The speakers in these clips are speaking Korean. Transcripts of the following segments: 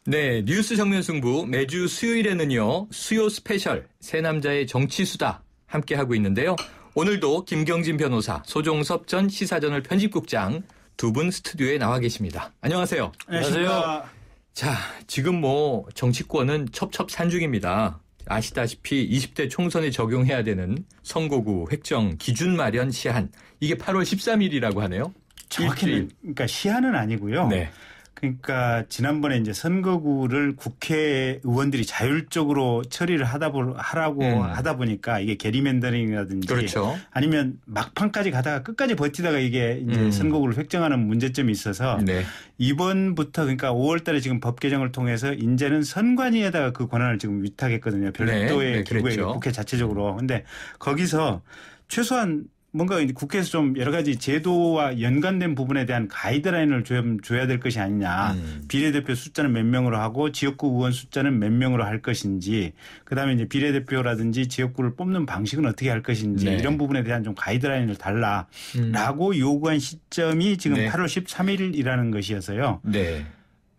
네, 뉴스 정면 승부 매주 수요일에는요. 수요 스페셜 새 남자의 정치수다 함께하고 있는데요. 오늘도 김경진 변호사, 소종섭 전 시사저널 편집국장 두 분 스튜디오에 나와 계십니다. 안녕하세요. 안녕하세요. 자, 지금 정치권은 첩첩산중입니다. 아시다시피 20대 총선에 적용해야 되는 선거구 획정 기준 마련 시한, 이게 8월 13일이라고 하네요. 정확히는 그러니까 시한은 아니고요. 네. 그러니까 지난번에 이제 선거구를 국회의원들이 자율적으로 처리를 하라고 하다 보니까 이게 게리맨더링이라든지 그렇죠. 아니면 막판까지 가다가 끝까지 버티다가 이게 이제 선거구를 획정하는 문제점이 있어서 네. 이번부터 그러니까 5월 달에 지금 법 개정을 통해서 이제는 선관위에다가 그 권한을 지금 위탁했거든요. 별도의 기구에 국회 자체적으로. 근데 거기서 최소한 뭔가 국회에서 좀 여러 가지 제도와 연관된 부분에 대한 가이드라인을 좀 줘야 될 것이 아니냐. 비례대표 숫자는 몇 명으로 하고 지역구 의원 숫자는 몇 명으로 할 것인지, 그다음에 이제 비례대표라든지 지역구를 뽑는 방식은 어떻게 할 것인지, 네. 이런 부분에 대한 좀 가이드라인을 달라라고 요구한 시점이 지금 네. 8월 13일이라는 것이어서요. 네.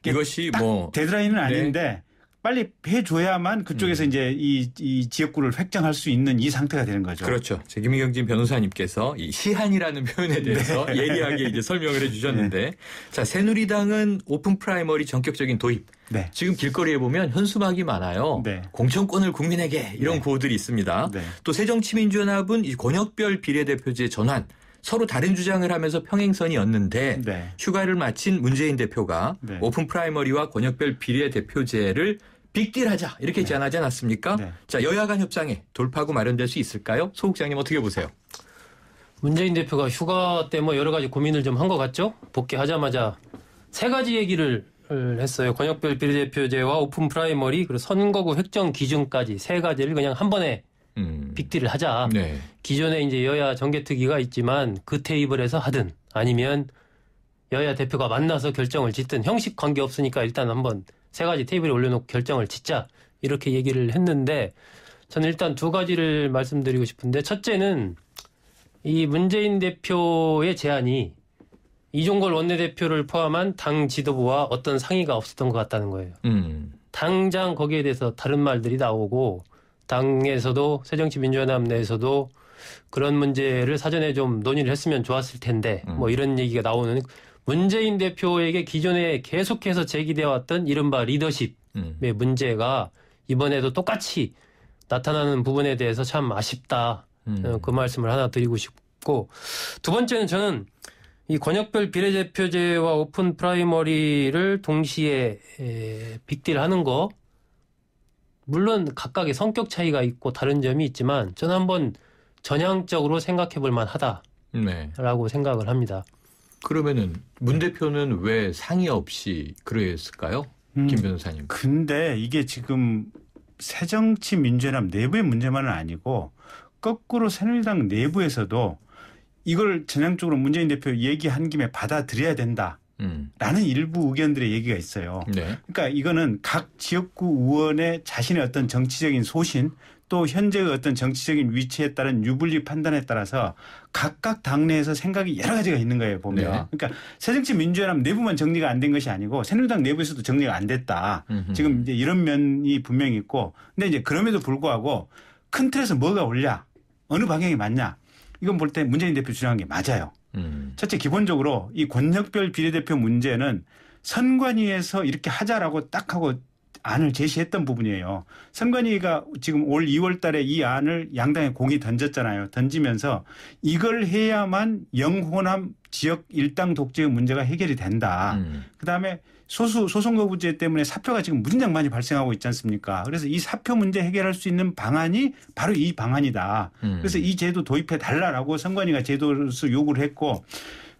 이것이 데드라인은 아닌데 네. 빨리 해줘야만 그쪽에서 이제 이 지역구를 획정할 수 있는 이 상태가 되는 거죠. 그렇죠. 김경진 변호사님께서 이 시한이라는 표현에 대해서 네. 예리하게 이제 설명을 해주셨는데, 네. 자, 새누리당은 오픈 프라이머리 전격적인 도입. 네. 지금 길거리에 보면 현수막이 많아요. 네. 공천권을 국민에게 이런 네. 구호들이 있습니다. 네. 또 새정치민주연합은 이 권역별 비례대표제 전환. 서로 다른 주장을 하면서 평행선이었는데 네. 휴가를 마친 문재인 대표가 네. 오픈 프라이머리와 권역별 비례대표제를 빅딜하자 이렇게 제안하지 않았습니까? 네. 자, 여야 간 협상에 돌파구 마련될 수 있을까요? 소 국장님 어떻게 보세요? 문재인 대표가 휴가 때 여러 가지 고민을 좀 한 것 같죠? 복귀하자마자 세 가지 얘기를 했어요. 권역별 비례대표제와 오픈 프라이머리 그리고 선거구 획정 기준까지 세 가지를 그냥 한 번에 빅딜을 하자. 네. 기존에 이제 여야 정개특위가 있지만 그 테이블에서 하든 아니면 여야 대표가 만나서 결정을 짓든 형식 관계 없으니까 일단 한번 세 가지 테이블에 올려놓고 결정을 짓자. 이렇게 얘기를 했는데 저는 일단 두 가지를 말씀드리고 싶은데, 첫째는 이 문재인 대표의 제안이 이종걸 원내대표를 포함한 당 지도부와 어떤 상의가 없었던 것 같다는 거예요. 당장 거기에 대해서 다른 말들이 나오고 당에서도 새정치민주연합 내에서도 그런 문제를 사전에 좀 논의를 했으면 좋았을 텐데 이런 얘기가 나오는, 문재인 대표에게 기존에 계속해서 제기되어 왔던 이른바 리더십의 문제가 이번에도 똑같이 나타나는 부분에 대해서 참 아쉽다. 그 말씀을 하나 드리고 싶고, 두 번째는 저는 이 권역별 비례대표제와 오픈 프라이머리를 동시에 빅딜하는 거, 물론 각각의 성격 차이가 있고 다른 점이 있지만 저는 한번 전향적으로 생각해 볼 만하다라고 네. 생각을 합니다. 그러면은 문 대표는 왜 상의 없이 그랬을까요? 김 변호사님. 근데 이게 지금 새정치민주연합 내부의 문제만은 아니고 거꾸로 새누리당 내부에서도 이걸 전향적으로 문재인 대표 얘기한 김에 받아들여야 된다. 라는 일부 의견들의 얘기가 있어요. 네. 그러니까 이거는 각 지역구 의원의 자신의 어떤 정치적인 소신, 또 현재의 어떤 정치적인 위치에 따른 유불리 판단에 따라서 각각 당내에서 생각이 여러 가지가 있는 거예요, 보면. 네. 그러니까 새정치민주연합 내부만 정리가 안 된 것이 아니고 새누리당 내부에서도 정리가 안 됐다. 지금 이제 이런 면이 분명히 있고, 근데 이제 그럼에도 불구하고 큰 틀에서 뭐가 옳냐, 어느 방향이 맞냐, 이건 볼 때 문재인 대표 주장한 게 맞아요. 첫째, 기본적으로 이 권역별 비례대표 문제는 선관위에서 이렇게 하자라고 딱 하고 안을 제시했던 부분이에요. 선관위가 지금 올 2월 달에 이 안을 양당에 공이 던졌잖아요. 던지면서 이걸 해야만 영호남 지역 일당 독재의 문제가 해결이 된다. 그다음에 소선거구제 때문에 사표가 지금 무진장 많이 발생하고 있지 않습니까? 그래서 이 사표 문제 해결할 수 있는 방안이 바로 이 방안이다. 그래서 이 제도 도입해 달라라고 선관위가 제도로서 요구를 했고,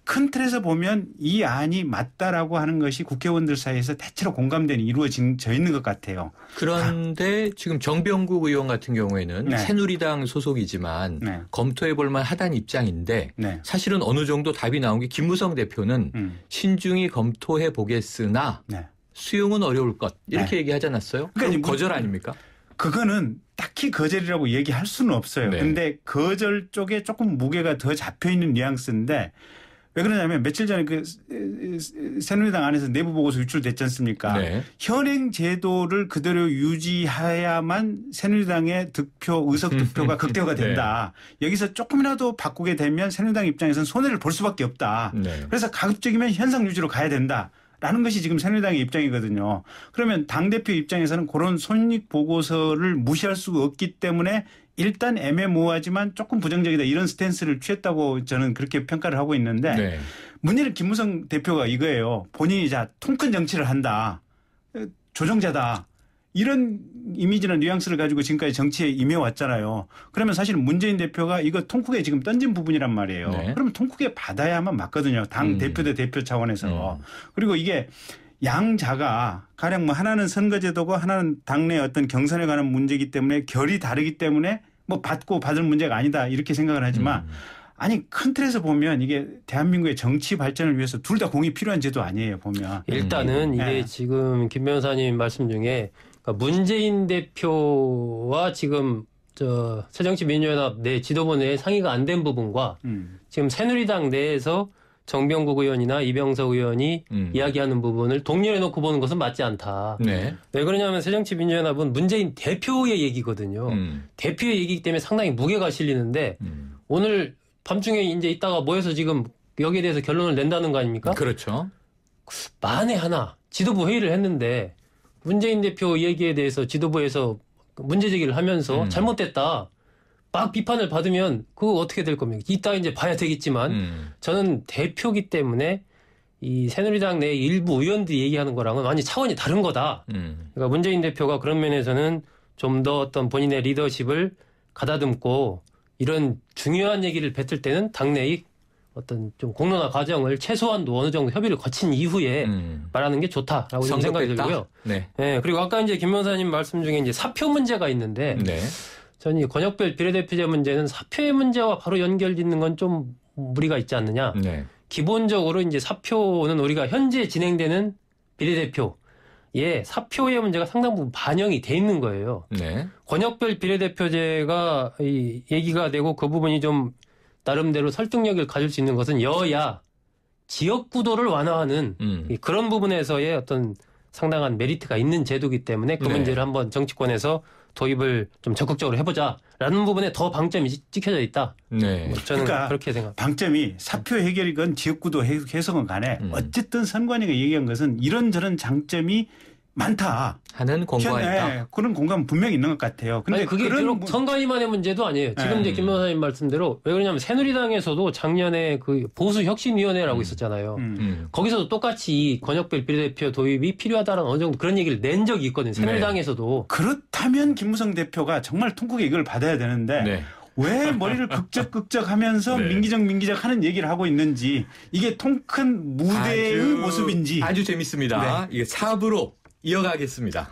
큰 틀에서 보면 이 안이 맞다라고 하는 것이 국회의원들 사이에서 대체로 공감대는 이루어져 있는 것 같아요. 그런데 지금 정병국 의원 같은 경우에는 네. 새누리당 소속이지만 네. 검토해 볼 만하다는 입장인데 네. 사실은 어느 정도 답이 나온 게 김무성 대표는 신중히 검토해 보겠으나 네. 수용은 어려울 것 이렇게 네. 얘기하지 않았어요? 그러니까 거절 아닙니까? 그거는 딱히 거절이라고 얘기할 수는 없어요. 그런데 네. 거절 쪽에 조금 무게가 더 잡혀 있는 뉘앙스인데, 왜 그러냐면 며칠 전에 그 새누리당 안에서 내부 보고서 유출됐지 않습니까? 네. 현행 제도를 그대로 유지해야만 새누리당의 의석 득표가 극대화가 된다. 네. 여기서 조금이라도 바꾸게 되면 새누리당 입장에서는 손해를 볼 수밖에 없다. 네. 그래서 가급적이면 현상 유지로 가야 된다. 라는 것이 지금 새누리당의 입장이거든요. 그러면 당대표 입장에서는 그런 손익 보고서를 무시할 수가 없기 때문에 일단 애매모호하지만 조금 부정적이다 이런 스탠스를 취했다고 저는 그렇게 평가를 하고 있는데 네. 문제는 김무성 대표가 이거예요. 본인이 통큰 정치를 한다. 조정자다. 이런 이미지나 뉘앙스를 가지고 지금까지 정치에 임해왔잖아요. 그러면 사실 문재인 대표가 이거 통크게 지금 던진 부분이란 말이에요. 네. 그러면 통크게 받아야만 맞거든요. 당 대표 대 대표 차원에서. 그리고 이게 양자가 가령 뭐 하나는 선거제도고 하나는 당내 어떤 경선에 관한 문제이기 때문에 결이 다르기 때문에 뭐 받고 받을 문제가 아니다 이렇게 생각을 하지만 아니 큰 틀에서 보면 이게 대한민국의 정치 발전을 위해서 둘 다 공이 필요한 제도 아니에요 보면. 일단은 이게 네. 지금 김 변호사님 말씀 중에 그러니까 문재인 대표와 지금 새정치민주연합 내 지도부 내에 상의가 안 된 부분과 지금 새누리당 내에서 정병국 의원이나 이병석 의원이 이야기하는 부분을 동렬해놓고 보는 것은 맞지 않다. 네. 왜 그러냐면 새정치민주연합은 문재인 대표의 얘기거든요. 대표의 얘기이기 때문에 상당히 무게가 실리는데 오늘 밤중에 이제 이따가 모여서 지금 여기에 대해서 결론을 낸다는 거 아닙니까? 그렇죠. 만에 하나 지도부 회의를 했는데 문재인 대표 얘기에 대해서 지도부에서 문제 제기를 하면서 잘못됐다. 막 비판을 받으면 그거 어떻게 될 겁니까? 이따 이제 봐야 되겠지만 저는 대표기 때문에 이 새누리당 내 일부 의원들이 얘기하는 거랑은 완전히 차원이 다른 거다. 그러니까 문재인 대표가 그런 면에서는 좀 더 어떤 본인의 리더십을 가다듬고 이런 중요한 얘기를 뱉을 때는 당내의 어떤 좀 공론화 과정을 최소한도 어느 정도 협의를 거친 이후에 말하는 게 좋다라고 좀 생각이 들고요. 네. 네. 그리고 아까 이제 김 변호사님 말씀 중에 이제 사표 문제가 있는데 네. 저는 이 권역별 비례대표제 문제는 사표의 문제와 바로 연결짓는 건 좀 무리가 있지 않느냐. 네. 기본적으로 이제 사표는 우리가 현재 진행되는 비례대표에 사표의 문제가 상당 부분 반영이 돼 있는 거예요. 네. 권역별 비례대표제가 이 얘기가 되고 그 부분이 좀 나름대로 설득력을 가질 수 있는 것은 여야 지역구도를 완화하는 그런 부분에서의 어떤 상당한 메리트가 있는 제도이기 때문에 그 문제를 한번 정치권에서 도입을 좀 적극적으로 해보자라는 부분에 더 방점이 찍혀져 있다. 네. 뭐 저는 그러니까 그렇게 생각합니다. 방점이 사표 해결이건 지역구도 해석은 간에 어쨌든 선관위가 얘기한 것은 이런저런 장점이 많다 하는 공감이다. 네, 그런 공감은 분명히 있는 것 같아요. 근데 그게 비록 선관위만의 문제도 아니에요. 지금 이제 김 변호사님 말씀대로 왜 그러냐면 새누리당에서도 작년에 그 보수혁신위원회라고 있었잖아요. 거기서도 똑같이 권역별 비례대표 도입이 필요하다라는 어느 정도 그런 얘기를 낸 적이 있거든요. 새누리당에서도. 네. 그렇다면 김무성 대표가 정말 통크게 이걸 받아야 되는데 네. 왜 머리를 극적하면서 네. 민기적 하는 얘기를 하고 있는지 이게 통큰 무대의 모습인지. 아주 재밌습니다. 네. 이게 4부로 이어가겠습니다.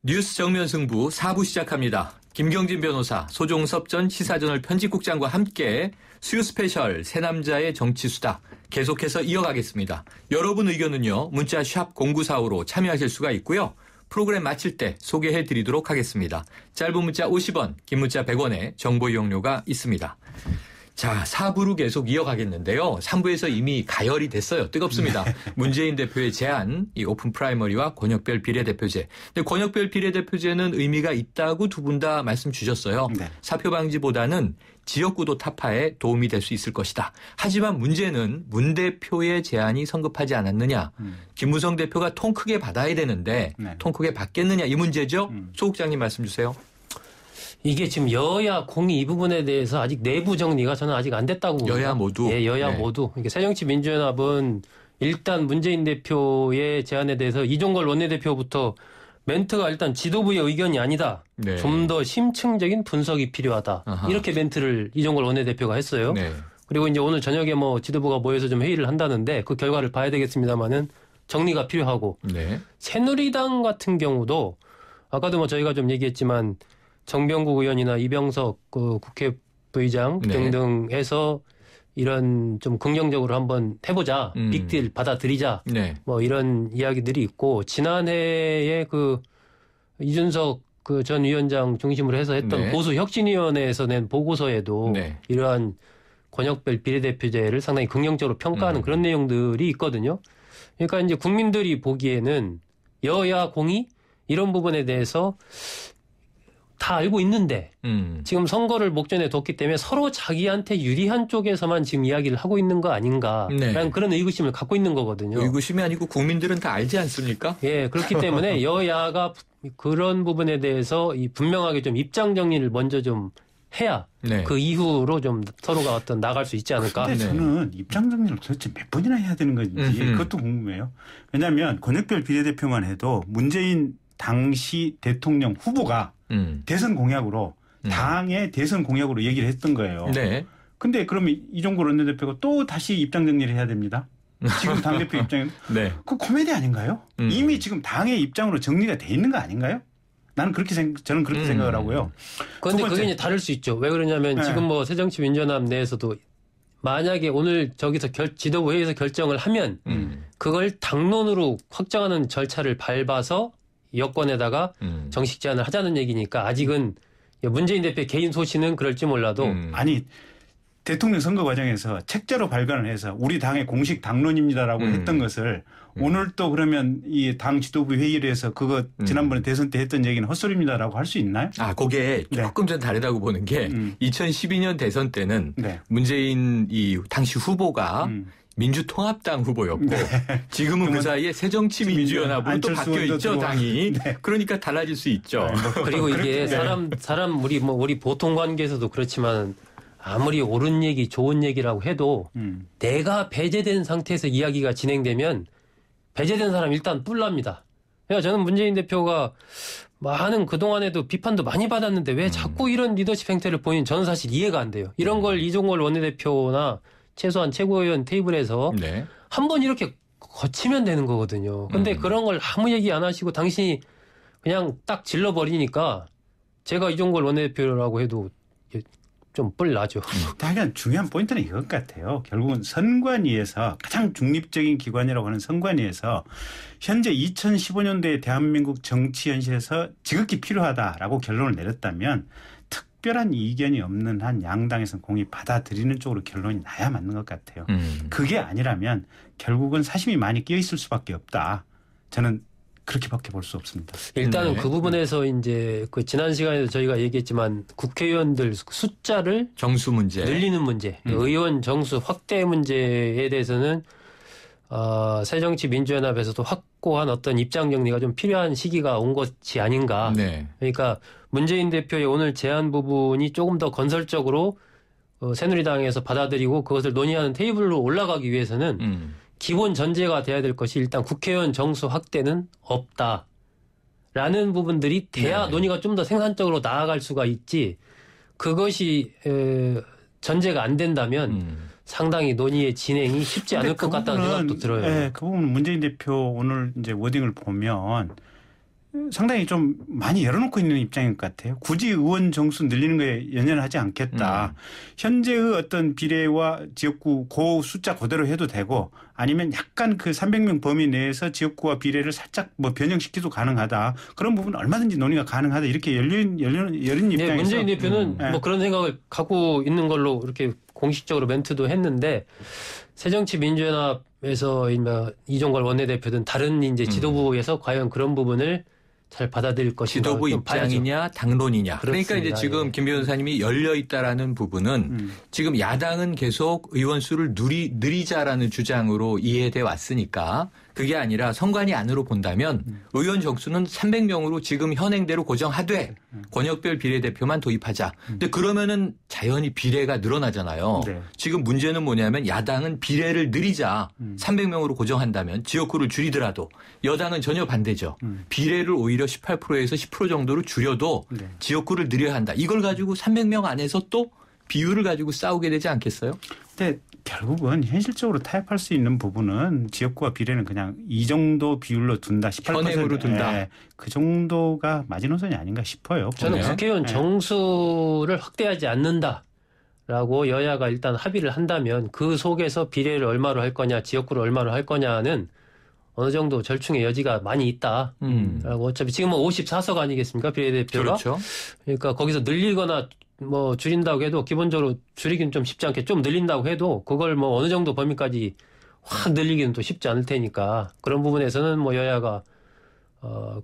뉴스 정면 승부 4부 시작합니다. 김경진 변호사, 소종섭 전 시사저널 편집국장과 함께 수요 스페셜 새 남자의 정치수다 계속해서 이어가겠습니다. 여러분 의견은요. 문자 샵 0945로 참여하실 수가 있고요. 프로그램 마칠 때 소개해드리도록 하겠습니다. 짧은 문자 50원, 긴 문자 100원의 정보 이용료가 있습니다. 자, 4부로 계속 이어가겠는데요. 3부에서 이미 가열이 됐어요. 뜨겁습니다. 문재인 대표의 제안, 이 오픈 프라이머리와 권역별 비례대표제. 근데 권역별 비례대표제는 의미가 있다고 두 분 다 말씀 주셨어요. 네. 사표 방지보다는 지역구도 타파에 도움이 될 수 있을 것이다. 하지만 문제는 문 대표의 제안이 성급하지 않았느냐. 김무성 대표가 통 크게 받아야 되는데 통 크게 받겠느냐 이 문제죠. 소 국장님 말씀 주세요. 이게 지금 여야 공이 이 부분에 대해서 아직 내부 정리가 저는 아직 안 됐다고 봅니다. 여야 모두? 예, 여야 모두. 이게 새정치민주연합은 일단 문재인 대표의 제안에 대해서 이종걸 원내대표부터 멘트가 일단 지도부의 의견이 아니다. 네. 좀 더 심층적인 분석이 필요하다. 아하. 이렇게 멘트를 이종걸 원내대표가 했어요. 네. 그리고 이제 오늘 저녁에 뭐 지도부가 모여서 좀 회의를 한다는데 그 결과를 봐야 되겠습니다만은 정리가 필요하고 네. 새누리당 같은 경우도 아까도 뭐 저희가 좀 얘기했지만 정병국 의원이나 이병석 그 국회 부의장 네. 등등 해서 이런 좀 긍정적으로 한번 해보자. 빅딜 받아들이자. 네. 뭐 이런 이야기들이 있고 지난해에 그 이준석 그 전 위원장 중심으로 해서 했던 네. 보수혁신위원회에서 낸 보고서에도 네. 이러한 권역별 비례대표제를 상당히 긍정적으로 평가하는 그런 내용들이 있거든요. 그러니까 이제 국민들이 보기에는 여야 공이 이런 부분에 대해서 다 알고 있는데 지금 선거를 목전에 뒀기 때문에 서로 자기한테 유리한 쪽에서만 지금 이야기를 하고 있는 거 아닌가 라는 그런 의구심을 갖고 있는 거거든요. 의구심이 아니고 국민들은 다 알지 않습니까? 예, 그렇기 때문에 여야가 그런 부분에 대해서 분명하게 좀 입장 정리를 먼저 좀 해야 그 이후로 좀 서로가 어떤 나갈 수 있지 않을까. 근데 저는 입장 정리를 도대체 몇 번이나 해야 되는 건지 그것도 궁금해요. 왜냐하면 권역별 비례대표만 해도 문재인 당시 대통령 후보가 대선 공약으로 당의 대선 공약으로 얘기를 했던 거예요. 네. 근데 그러면 이종걸 원내대표가 또 다시 입장 정리를 해야 됩니다. 지금 당대표 입장에. 네. 그 코미디 아닌가요? 이미 지금 당의 입장으로 정리가 돼 있는 거 아닌가요? 저는 그렇게 생각을 하고요. 그런데 그게 이제 다를 수 있죠. 왜 그러냐면 지금 뭐 새정치민주연합 내에서도 만약에 오늘 저기서 지도부 회의에서 결정을 하면 그걸 당론으로 확정하는 절차를 밟아서 여권에다가 정식 제안을 하자는 얘기니까 아직은 문재인 대표의 개인 소신은 그럴지 몰라도 아니 대통령 선거 과정에서 책자로 발간을 해서 우리 당의 공식 당론입니다라고 했던 것을 오늘 또 그러면 이 당 지도부 회의를 해서 그거 지난번에 대선 때 했던 얘기는 헛소리입니다라고 할 수 있나요? 아, 그게 조금 좀 다르다고 보는 게 2012년 대선 때는 문재인 이 당시 후보가 민주통합당 후보였고 지금은 그 사이에 새정치민주연합으로 또 바뀌어 있죠, 당이. 그러니까 달라질 수 있죠. 그리고 이게 사람 우리 보통 관계에서도 그렇지만 아무리 옳은 얘기, 좋은 얘기라고 해도 내가 배제된 상태에서 이야기가 진행되면 배제된 사람 일단 뿔납니다. 그러니까 저는 문재인 대표가 많은 그동안에도 비판도 많이 받았는데 왜 자꾸 이런 리더십 행태를 보이는 저는 사실 이해가 안 돼요. 이런 걸 이종걸 원내대표나 최소한 최고위원 테이블에서 한번 이렇게 거치면 되는 거거든요. 근데 그런 걸 아무 얘기 안 하시고 당신이 그냥 딱 질러버리니까 제가 이종걸 원내대표라고 해도 좀 뿔 나죠. 다만 중요한 포인트는 이것 같아요. 결국은 선관위에서 가장 중립적인 기관이라고 하는 선관위에서 현재 2015년도에 대한민국 정치 현실에서 지극히 필요하다라고 결론을 내렸다면 특별한 이견이 없는 한 양당에서는 공히 받아들이는 쪽으로 결론이 나야 맞는 것 같아요. 그게 아니라면 결국은 사심이 많이 끼어 있을 수밖에 없다. 저는 그렇게밖에 볼 수 없습니다. 일단은 그 부분에서 이제 그 지난 시간에도 저희가 얘기했지만 국회의원들 숫자를 정수 문제 늘리는 문제, 의원 정수 확대 문제에 대해서는 새정치민주연합에서도 확고한 어떤 입장 정리가 좀 필요한 시기가 온 것이 아닌가. 그러니까 문재인 대표의 오늘 제안 부분이 조금 더 건설적으로 새누리당에서 받아들이고 그것을 논의하는 테이블로 올라가기 위해서는 기본 전제가 돼야 될 것이 일단 국회의원 정수 확대는 없다라는 부분들이 돼야 논의가 좀 더 생산적으로 나아갈 수가 있지. 그것이 전제가 안 된다면 상당히 논의의 진행이 쉽지 않을 것 같다는 생각도 들어요. 네, 그 부분 문재인 대표 오늘 이제 워딩을 보면 상당히 좀 많이 열어놓고 있는 입장인 것 같아요. 굳이 의원 정수 늘리는 거에 연연하지 않겠다. 현재의 어떤 비례와 지역구 그 숫자 그대로 해도 되고 아니면 약간 그 300명 범위 내에서 지역구와 비례를 살짝 뭐 변형시키도 가능하다. 그런 부분은 얼마든지 논의가 가능하다. 이렇게 열린 입장에서. 문재인 대표는 뭐 그런 생각을 갖고 있는 걸로 이렇게 공식적으로 멘트도 했는데 새정치민주연합에서 이종걸 원내대표든 다른 이제 지도부에서 과연 그런 부분을 잘 받아들일 것인가. 지도부 입장이냐 당론이냐. 그렇습니다. 그러니까 이제 지금 김 변호사님이 열려 있다라는 부분은 지금 야당은 계속 의원 수를 늘리자라는 주장으로 이해돼 왔으니까 그게 아니라 선관위 안으로 본다면 의원 정수는 300명으로 지금 현행대로 고정하되 권역별 비례대표만 도입하자. 근데 그러면은 자연히 비례가 늘어나잖아요. 지금 문제는 뭐냐면 야당은 비례를 늘리자 300명으로 고정한다면 지역구를 줄이더라도 여당은 전혀 반대죠. 비례를 오히려 18%에서 10% 정도로 줄여도 지역구를 늘려야 한다. 이걸 가지고 300명 안에서 또 비율을 가지고 싸우게 되지 않겠어요? 근데 결국은 현실적으로 타협할 수 있는 부분은 지역구와 비례는 그냥 이 정도 비율로 둔다. 18%. 현행으로 둔다. 그 정도가 마지노선이 아닌가 싶어요. 저는 국회의원 정수를 확대하지 않는다라고 여야가 일단 합의를 한다면 그 속에서 비례를 얼마로 할 거냐 지역구를 얼마로 할 거냐는 어느 정도 절충의 여지가 많이 있다라고 어차피 지금은 54석 아니겠습니까? 비례대표가. 그렇죠. 그러니까 거기서 늘리거나 뭐 줄인다고 해도 기본적으로 줄이기는 좀 쉽지 않게 좀 늘린다고 해도 그걸 뭐 어느 정도 범위까지 확 늘리기는 또 쉽지 않을 테니까 그런 부분에서는 뭐 여야가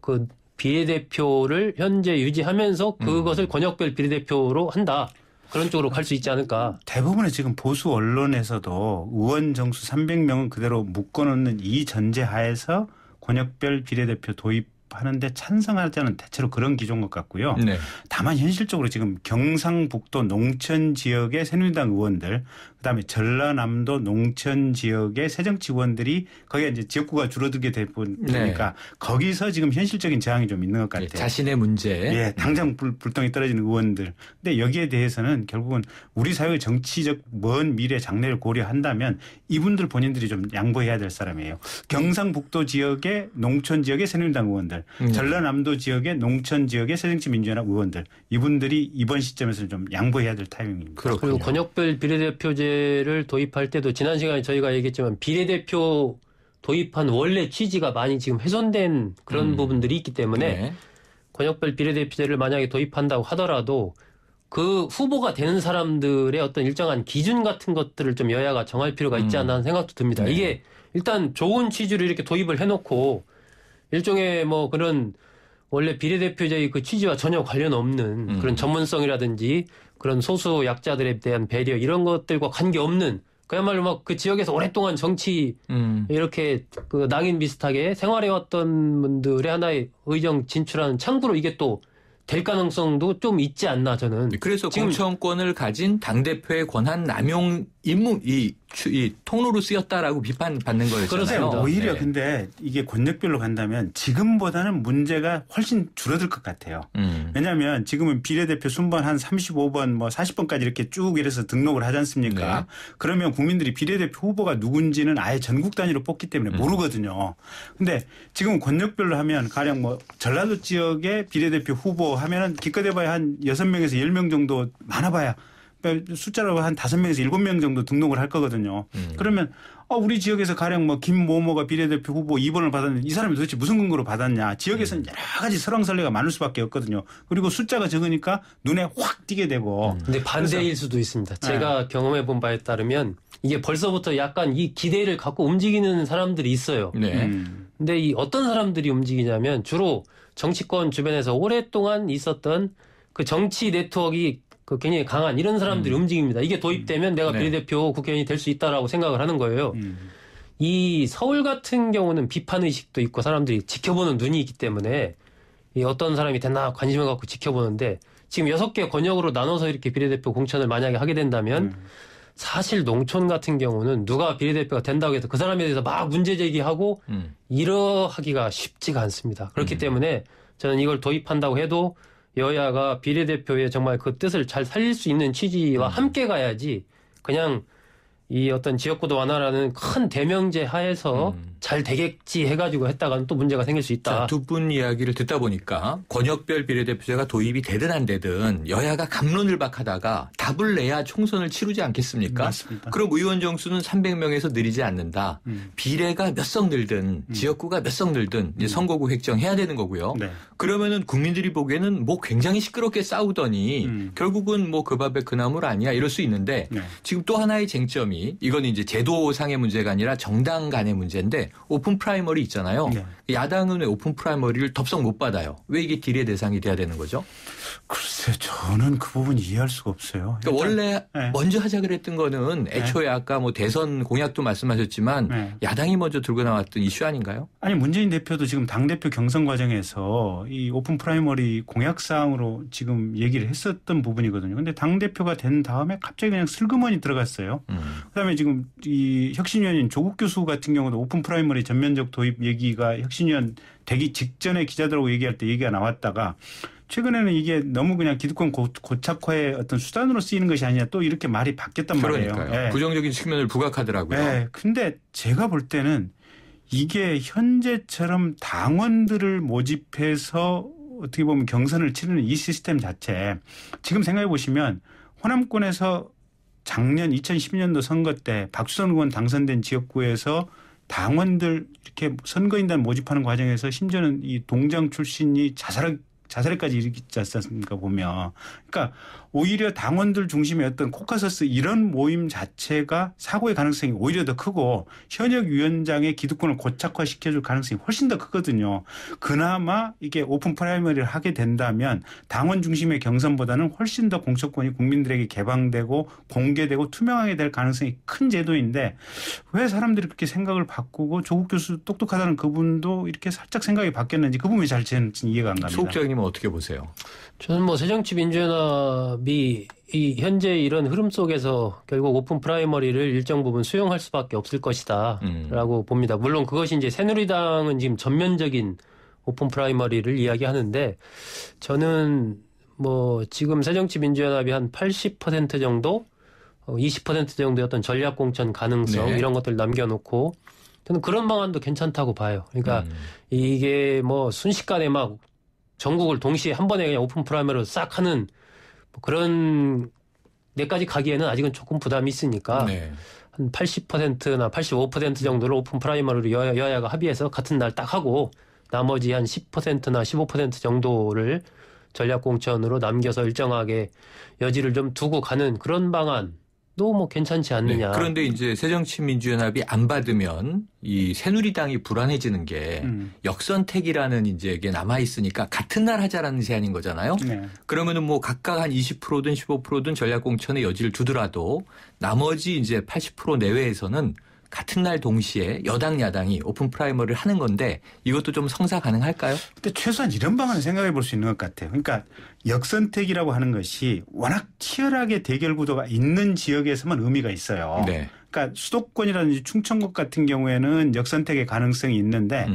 그 비례대표를 현재 유지하면서 그것을 권역별 비례대표로 한다. 그런 쪽으로 갈 수 있지 않을까. 대부분의 지금 보수 언론에서도 의원 정수 300명은 그대로 묶어놓는 이 전제 하에서 권역별 비례대표 도입하는데 찬성하자는 대체로 그런 기조인 것 같고요. 네. 다만 현실적으로 지금 경상북도 농촌 지역의 새누리당 의원들 그다음에 전라남도 농촌 지역의 새정치 의원들이 거기에 이제 지역구가 줄어들게 되니까 네. 거기서 지금 현실적인 저항이 좀 있는 것 같아요. 자신의 문제. 예, 당장 불똥이 떨어지는 의원들. 근데 여기에 대해서는 결국은 우리 사회의 정치적 먼 미래 장래를 고려한다면 이분들 본인들이 좀 양보해야 될 사람이에요. 경상북도 지역의 농촌 지역의 새누리당 의원들, 전라남도 지역의 농촌 지역의 새정치민주연합 의원들 이분들이 이번 시점에서는 좀 양보해야 될 타이밍입니다. 그리고 권역별 비례대표제 를 도입할 때도 지난 시간에 저희가 얘기했지만 비례대표 도입한 원래 취지가 많이 지금 훼손된 그런 부분들이 있기 때문에 네. 권역별 비례대표제를 만약에 도입한다고 하더라도 그 후보가 되는 사람들의 어떤 일정한 기준 같은 것들을 좀 여야가 정할 필요가 있지 않나 하는 생각도 듭니다. 네. 이게 일단 좋은 취지로 이렇게 도입을 해놓고 일종의 뭐 그런 원래 비례대표제의 그 취지와 전혀 관련 없는 그런 전문성이라든지 그런 소수 약자들에 대한 배려 이런 것들과 관계없는 그야말로 막 그 지역에서 오랫동안 정치 이렇게 그 낭인 비슷하게 생활해왔던 분들의 하나의 의정 진출하는 창구로 이게 또 될 가능성도 좀 있지 않나 저는. 그래서 공천권을 가진 당대표의 권한 남용 임무 이 통로로 쓰였다라고 비판받는 거였잖아요. 그렇습니다. 오히려 네. 근데 이게 권역별로 간다면 지금보다는 문제가 훨씬 줄어들 것 같아요. 왜냐하면 지금은 비례대표 순번 한 35번 뭐 40번까지 이렇게 쭉 이래서 등록을 하지 않습니까? 네. 그러면 국민들이 비례대표 후보가 누군지는 아예 전국 단위로 뽑기 때문에 모르거든요. 근데 지금 권역별로 하면 가령 뭐 전라도 지역의 비례대표 후보 하면은 기껏해봐야 한 6명에서 10명 정도 많아봐야 숫자로 한 5명에서 7명 정도 등록을 할 거거든요. 그러면 우리 지역에서 가령 뭐 김모모가 비례대표 후보 2번을 받았는데 이 사람이 도대체 무슨 근거로 받았냐. 지역에서는 여러 가지 설왕설래가 많을 수밖에 없거든요. 그리고 숫자가 적으니까 눈에 확 띄게 되고. 근데 반대일 수도 있습니다. 제가 경험해 본 바에 따르면 이게 벌써부터 약간 이 기대를 갖고 움직이는 사람들이 있어요. 네. 근데 이 어떤 사람들이 움직이냐면 주로 정치권 주변에서 오랫동안 있었던 그 정치 네트워크가 그 굉장히 강한 이런 사람들이 움직입니다. 이게 도입되면 내가 비례대표 국회의원이 될 수 있다라고 생각을 하는 거예요. 이 서울 같은 경우는 비판의식도 있고 사람들이 지켜보는 눈이 있기 때문에 이 어떤 사람이 됐나 관심을 갖고 지켜보는데 지금 6개 권역으로 나눠서 이렇게 비례대표 공천을 만약에 하게 된다면 사실 농촌 같은 경우는 누가 비례대표가 된다고 해서 그 사람에 대해서 막 문제 제기하고 이러하기가 쉽지가 않습니다. 그렇기 때문에 저는 이걸 도입한다고 해도 여야가 비례대표의 정말 그 뜻을 잘 살릴 수 있는 취지와 함께 가야지 그냥 이 어떤 지역구도 완화라는 큰 대명제 하에서 잘 되겠지 해가지고 했다가는 또 문제가 생길 수 있다. 두 분 이야기를 듣다 보니까 권역별 비례대표제가 도입이 되든 안 되든 여야가 갑론을박하다가 답을 내야 총선을 치르지 않겠습니까? 맞습니다. 그럼 의원 정수는 300명에서 늘리지 않는다. 비례가 몇 석 늘든 지역구가 몇 석 늘든 이제 선거구 획정해야 되는 거고요. 네. 그러면은 국민들이 보기에는 뭐 굉장히 시끄럽게 싸우더니 결국은 뭐 그 밥에 그 나물 아니야 이럴 수 있는데 네. 지금 또 하나의 쟁점이 이거는 이제 제도상의 문제가 아니라 정당 간의 문제인데 오픈 프라이머리 있잖아요. 네. 야당은 왜 오픈 프라이머리를 덥석 못 받아요? 왜 이게 딜의 대상이 돼야 되는 거죠? 글쎄 저는 그 부분 이해할 수가 없어요. 그러니까 원래 네. 먼저 하자 그랬던 거는 애초에 아까 뭐 대선 공약도 말씀하셨지만 야당이 먼저 들고 나왔던 이슈 아닌가요? 아니 문재인 대표도 지금 당대표 경선 과정에서 이 오픈 프라이머리 공약사항으로 지금 얘기를 했었던 부분이거든요. 근데 당대표가 된 다음에 갑자기 그냥 슬그머니 들어갔어요. 그다음에 지금 이 혁신위원인 조국 교수 같은 경우도 오픈 프라이머리 전면적 도입 얘기가 혁신위원 되기 직전에 기자들하고 얘기할 때 얘기가 나왔다가 최근에는 이게 너무 그냥 기득권 고착화의 어떤 수단으로 쓰이는 것이 아니라 또 이렇게 말이 바뀌었단 말이에요. 네. 부정적인 측면을 부각하더라고요. 네. 근데 제가 볼 때는 이게 현재처럼 당원들을 모집해서 어떻게 보면 경선을 치르는 이 시스템 자체 지금 생각해 보시면 호남권에서 작년 2012년도 선거 때 박수선 의원 당선된 지역구에서 당원들 이렇게 선거인단 모집하는 과정에서 심지어는 이 동장 출신이 자살까지 일으키지 않습니까 보면. 그러니까 오히려 당원들 중심의 어떤 코카서스 이런 모임 자체가 사고의 가능성이 오히려 더 크고 현역 위원장의 기득권을 고착화시켜줄 가능성이 훨씬 더 크거든요. 그나마 이게 오픈 프라이머리를 하게 된다면 당원 중심의 경선보다는 훨씬 더 공천권이 국민들에게 개방되고 공개되고 투명하게 될 가능성이 큰 제도인데 왜 사람들이 그렇게 생각을 바꾸고 조국 교수 똑똑하다는 그분도 이렇게 살짝 생각이 바뀌었는지 그 부분이 잘 이해가 안 갑니다. 소극장님은 어떻게 보세요? 저는 뭐 새정치민주연합이 이 현재 이런 흐름 속에서 결국 오픈 프라이머리를 일정 부분 수용할 수밖에 없을 것이다라고 봅니다. 물론 그것이 이제 새누리당은 지금 전면적인 오픈 프라이머리를 이야기하는데 저는 뭐 지금 새정치민주연합이 한 80% 정도 20% 정도의 어떤 전략공천 가능성 네. 이런 것들 남겨놓고 저는 그런 방안도 괜찮다고 봐요. 그러니까 이게 뭐 순식간에 막 전국을 동시에 한 번에 그냥 오픈 프라이머리로 싹 하는 뭐 그런 데까지 가기에는 아직은 조금 부담이 있으니까 네. 한 80%나 85% 정도를 오픈 프라이머리로 여야가 합의해서 같은 날 딱 하고 나머지 한 10%나 15% 정도를 전략공천으로 남겨서 일정하게 여지를 좀 두고 가는 그런 방안 또 뭐 괜찮지 않느냐. 네. 그런데 이제 새정치민주연합이 안 받으면 이 새누리당이 불안해지는 게 역선택이라는 이제 이게 남아 있으니까 같은 날 하자라는 제안인 거잖아요. 네. 그러면은 뭐 각각 한 20%든 15%든 전략공천의 여지를 두더라도 나머지 이제 80% 내외에서는 같은 날 동시에 여당 야당이 오픈 프라이머리를 하는 건데 이것도 좀 성사 가능할까요? 근데 최소한 이런 방안을 생각해 볼 수 있는 것 같아요. 그러니까 역선택이라고 하는 것이 워낙 치열하게 대결 구도가 있는 지역에서만 의미가 있어요. 네. 그러니까 수도권이라든지 충청권 같은 경우에는 역선택의 가능성이 있는데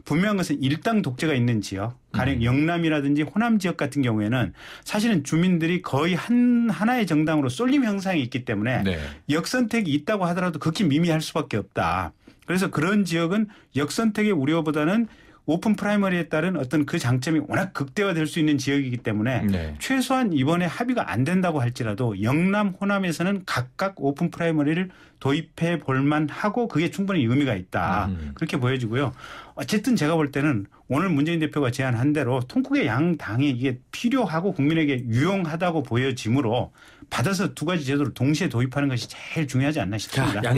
분명한 것은 일당 독재가 있는 지역, 가령 영남이라든지 호남 지역 같은 경우에는 사실은 주민들이 거의 하나의 정당으로 쏠림 현상이 있기 때문에 네. 역선택이 있다고 하더라도 극히 미미할 수밖에 없다. 그래서 그런 지역은 역선택의 우려보다는 오픈 프라이머리에 따른 어떤 그 장점이 워낙 극대화될 수 있는 지역이기 때문에 네. 최소한 이번에 합의가 안 된다고 할지라도 영남, 호남에서는 각각 오픈 프라이머리를 도입해 볼 만하고 그게 충분히 의미가 있다. 그렇게 보여지고요. 어쨌든 제가 볼 때는 오늘 문재인 대표가 제안한 대로 통국의 양 당이 이게 필요하고 국민에게 유용하다고 보여지므로 받아서 두 가지 제도를 동시에 도입하는 것이 제일 중요하지 않나 싶습니다. 자,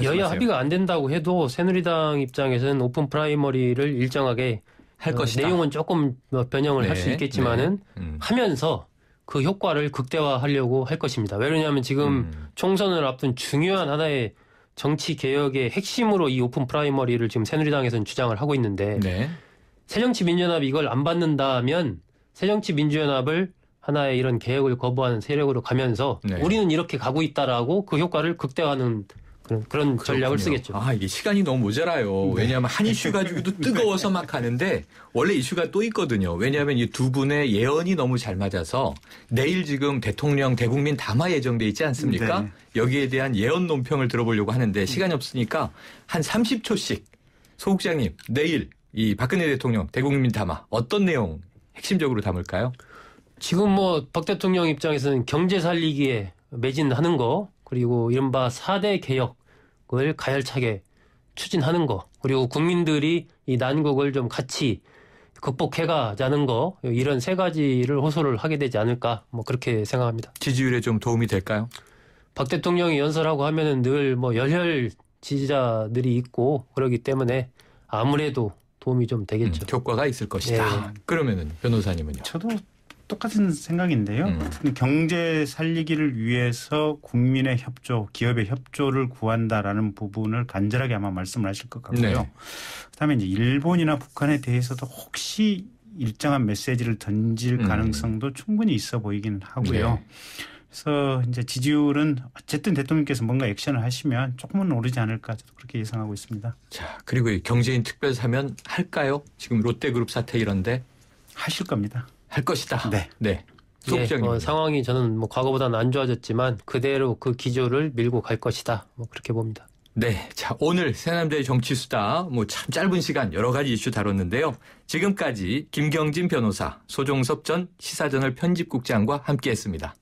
여야 합의가 안 된다고 해도 새누리당 입장에서는 오픈 프라이머리를 일정하게 할 것이다. 내용은 조금 변형을 네, 할 수 있겠지만은 네. 하면서 그 효과를 극대화하려고 할 것입니다. 왜냐하면 지금 총선을 앞둔 중요한 하나의 정치 개혁의 핵심으로 이 오픈 프라이머리를 지금 새누리당에서는 주장을 하고 있는데 네. 새정치민주연합이 이걸 안 받는다면 새정치민주연합을 하나의 이런 개혁을 거부하는 세력으로 가면서 네. 우리는 이렇게 가고 있다라고 그 효과를 극대화하는 그런 전략을 쓰겠죠. 아, 이게 시간이 너무 모자라요. 네. 왜냐하면 한 이슈 가지고도 뜨거워서 막 가는데 원래 이슈가 또 있거든요. 왜냐하면 이 두 분의 예언이 너무 잘 맞아서 내일 지금 대통령 대국민 담화 예정돼 있지 않습니까? 네. 여기에 대한 예언 논평을 들어보려고 하는데 시간이 없으니까 한 30초씩 소국장님 내일 이 박근혜 대통령 대국민 담화 어떤 내용 핵심적으로 담을까요? 지금 뭐 박 대통령 입장에서는 경제 살리기에 매진하는 거 그리고 이른바 4대 개혁을 가열차게 추진하는 거 그리고 국민들이 이 난국을 좀 같이 극복해가자는 거 이런 세 가지를 호소를 하게 되지 않을까 뭐 그렇게 생각합니다. 지지율에 좀 도움이 될까요? 박 대통령이 연설하고 하면은 늘 뭐 열혈 지지자들이 있고 그러기 때문에 아무래도 도움이 좀 되겠죠. 효과가 있을 것이다. 네. 그러면은 변호사님은요? 저도 똑같은 생각인데요. 경제 살리기를 위해서 국민의 협조, 기업의 협조를 구한다라는 부분을 간절하게 아마 말씀을 하실 것 같고요. 네. 그다음에 이제 일본이나 북한에 대해서도 혹시 일정한 메시지를 던질 가능성도 충분히 있어 보이긴 하고요. 네. 그래서 이제 지지율은 어쨌든 대통령께서 뭔가 액션을 하시면 조금은 오르지 않을까 저도 그렇게 예상하고 있습니다. 자, 그리고 경제인 특별사면 할까요? 지금 롯데그룹 사태 이런데 하실 겁니다. 할 것이다. 네. 네. 예, 상황이 저는 뭐 과거보다는 안 좋아졌지만 그대로 그 기조를 밀고 갈 것이다. 뭐 그렇게 봅니다. 네. 자, 오늘 새남자의 정치수다 뭐 참 짧은 시간 여러 가지 이슈 다뤘는데요. 지금까지 김경진 변호사, 소종섭 전 시사저널 편집국장과 함께했습니다.